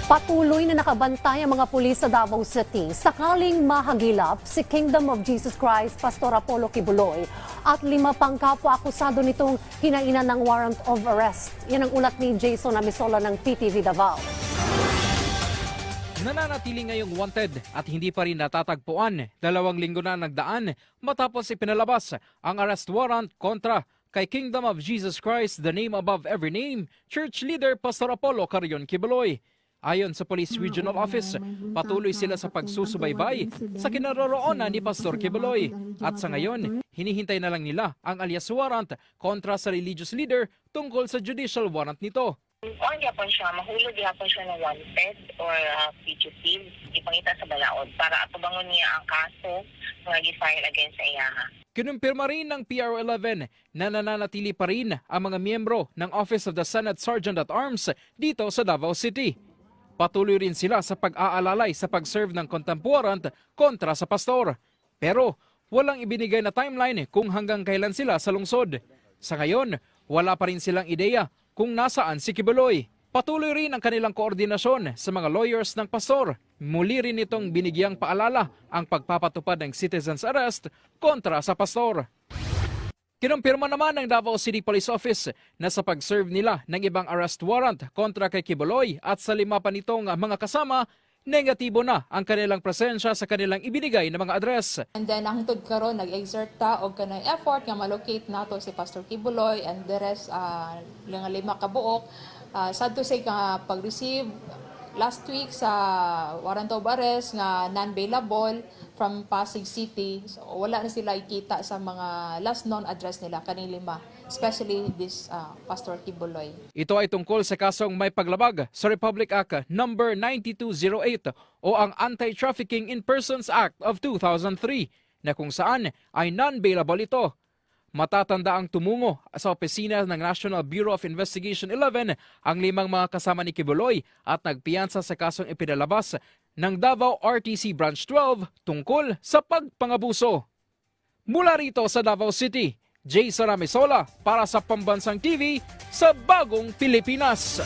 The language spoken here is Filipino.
Patuloy na nakabantay ang mga pulis sa Davao City sakaling mahagilap si Kingdom of Jesus Christ Pastor Apollo Kibuloy at 5 pang kapwa akusado nitong hinainan ng warrant of arrest. Yan ang ulat ni Jason Amisola ng PTV Davao. Nananatili ngayong wanted at hindi pa rin natatagpuan. 2 linggo na nagdaan matapos ipinalabas ang arrest warrant kontra kay Kingdom of Jesus Christ, the name above every name, church leader Pastor Apollo Carion Kibuloy. Ayon sa Police Regional Office, patuloy sila sa pagsusubaybay sa kinaroroonan ni Pastor Kibuloy. At sa ngayon, hinihintay na lang nila ang alias warrant kontra sa religious leader tungkol sa judicial warrant nito. Kung yapon siya, mahulog yapon siya ng wanted or fugitive, ipangita sa balaod para atubangon niya ang kaso nga gi-file against sa iya. Kinumpirma rin ng PRO11 na nananatili pa rin ang mga miyembro ng Office of the Senate Sergeant at Arms dito sa Davao City. Patuloy rin sila sa pag-aalalay sa pag-serve ng contempt warrant kontra sa pastor. Pero walang ibinigay na timeline kung hanggang kailan sila sa lungsod. Sa ngayon, wala pa rin silang ideya kung nasaan si Kibuloy. Patuloy rin ang kanilang koordinasyon sa mga lawyers ng pastor. Muli rin itong binigyang paalala ang pagpapatupad ng citizen's arrest kontra sa pastor. Kinumpirma naman ng Davao City Police Office na sa pag-serve nila ng ibang arrest warrant kontra kay Kibuloy at sa 5 pa nitong mga kasama, negatibo na ang kanilang presensya sa kanilang ibinigay na mga address. And then ang hangtod karon nag-exert ta og kanay effort nga malocate nato si Pastor Kibuloy and the rest nga 5 ka buok. Sad to say nga pag-receive last week sa warrant of arrest nga non-bailable from Pasig City. So, wala na sila ikita sa mga last known address nila kaning 5, especially this Pastor Kibuloy. Ito ay tungkol sa kasong may paglabag sa Republic Act No. 9208 o ang Anti-Trafficking in Persons Act of 2003 na kung saan ay non-bailable ito. Matatanda ang tumungo sa opisina ng National Bureau of Investigation 11 ang 5 mga kasama ni Kibuloy at nagpiyansa sa kasong ipinalabas ng Davao RTC Branch 12 tungkol sa pagpangabuso. Mula rito sa Davao City, Jason Amisola para sa Pambansang TV sa Bagong Pilipinas.